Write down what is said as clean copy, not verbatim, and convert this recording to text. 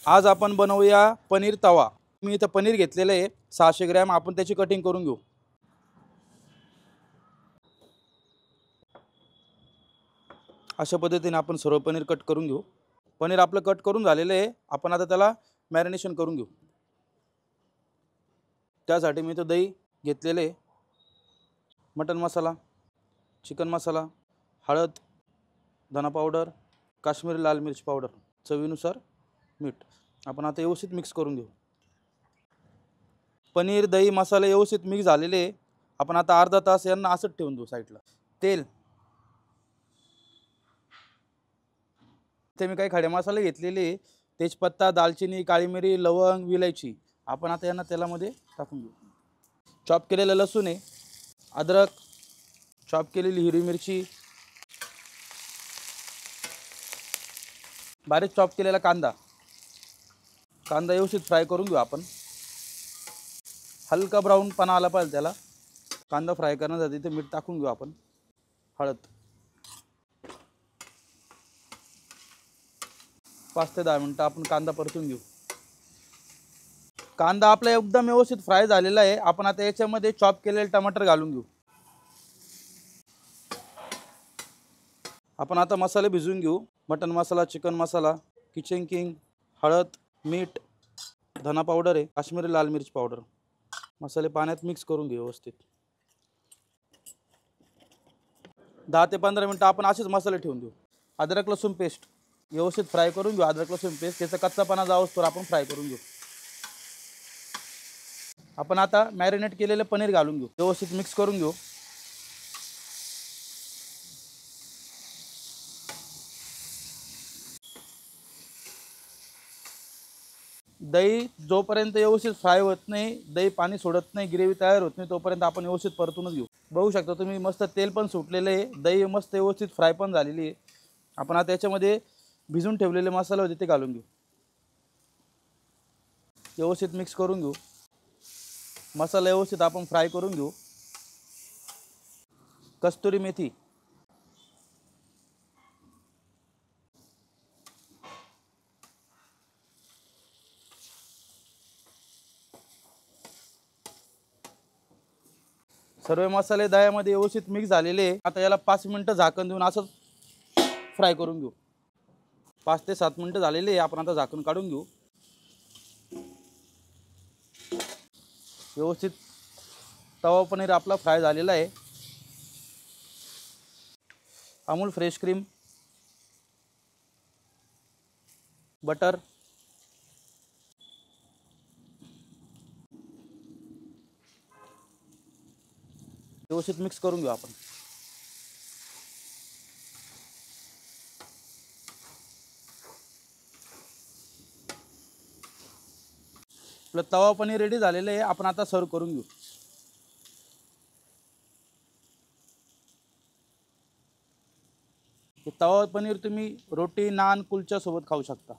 आज आपण बनवूया पनीर तवा। मी इथं पनीर घेतलेलं आहे 600 ग्रॅम। आपण त्याची कटिंग करून घेऊ। अशा पद्धतीने आपण सर्व पनीर कट करून घेऊ। पनीर आपलं कट करून झालेलं आहे। आपण आता त्याला मॅरिनेशन करून घेऊ। त्यासाठी मी इथं दही घेतलेले आहे, मटन मसाला, चिकन मसाला, हळद, धना पावडर, काश्मीरी लाल मिर्च पावडर, चवीनुसार मीठ। आपण आता व्यवस्थित मिक्स करून घेऊ। पनीर दही मसाले व्यवस्थित मिक्स झालेले आहे। आपण आता अर्धा तास यांना असंच ठेवून देऊ साईडला। तेल, ते मी काही खडे मसाले घेतलेले, तेजपत्ता, दालचिनी, काळी मिरी, लवंग, विलायची। आपण आता यांना तेलामध्ये टाकून घेऊ। चॉप केलेलं लसूण आहे, अद्रक, चॉप केलेली हिरवी मिरची, बारीक चॉप केलेला कांदा। कांदा व्यवस्थित फ्राय करून घेऊ आपण। हलका ब्राऊन पणा आला पाहिजे त्याला। कांदा फ्राय करण्यासाठी ते मीठ टाकून घेऊ आपण। हळद 5 ते 10 मिनिटं आपण कांदा परतून घेऊ। कांदा आपला एकदम व्यवस्थित फ्राय झालेला आहे। आपण आता याच्यामध्ये चॉप केलेले टमाटर घालून घेऊ। आपण आता मसाले भिजवून घेऊ। मटन मसाला, चिकन मसाला, किचन किंग, हळद, मीठ, धना पावडर आहे, काश्मीरी लाल मिर्च पावडर। मसाले पाण्यात मिक्स करून घेऊ व्यवस्थित। 10 ते 15 मिनिटं आपण असेच मसाले ठेवून देऊ। अद्रक लसूण पेस्ट व्यवस्थित फ्राय करून घेऊ। अद्रक लसूण पेस्ट त्याचा कच्चापणा जाऊस तर आपण फ्राय करून घेऊ। आपण आता मॅरिनेट केलेले पनीर घालून घेऊ। व्यवस्थित मिक्स करून घेऊ। दही जोपर्यंत व्यवस्थित फ्राय होत नाही, दही पाणी सोडत नाही, ग्रेव्ही तयार होत नाही, तोपर्यंत आपण व्यवस्थित परतूनच घेऊ। बघू शकता तुम्ही मस्त तेल पण सुटलेलं आहे, दही मस्त व्यवस्थित फ्राय पण झालेली आहे। आपण आता याच्यामध्ये भिजून ठेवलेले मसाले होते ते घालून घेऊ। व्यवस्थित मिक्स करून घेऊ। मसाला व्यवस्थित आपण फ्राय करून घेऊ। कस्तुरी मेथी, सर्व मसाले दह्यामध्ये व्यवस्थित मिक्स झालेले आहे। आता याला 5 मिनिटं झाकण देऊन असं फ्राय करून घेऊ। 5 ते 7 मिनिटं झालेले आहे। आपण आता झाकण काढून घेऊ। व्यवस्थित तवा पनीर आपला फ्राय झालेला आहे। अमूल फ्रेश क्रीम, बटर, व्यवस्थित मिक्स करून घेऊ आपण। आपलं तवा पनीर रेडी झालेलं आहे। आपण आता सर्व करून घेऊ। हे तवा पनीर तुम्ही रोटी, नान, कुलच्या सोबत खाऊ शकता।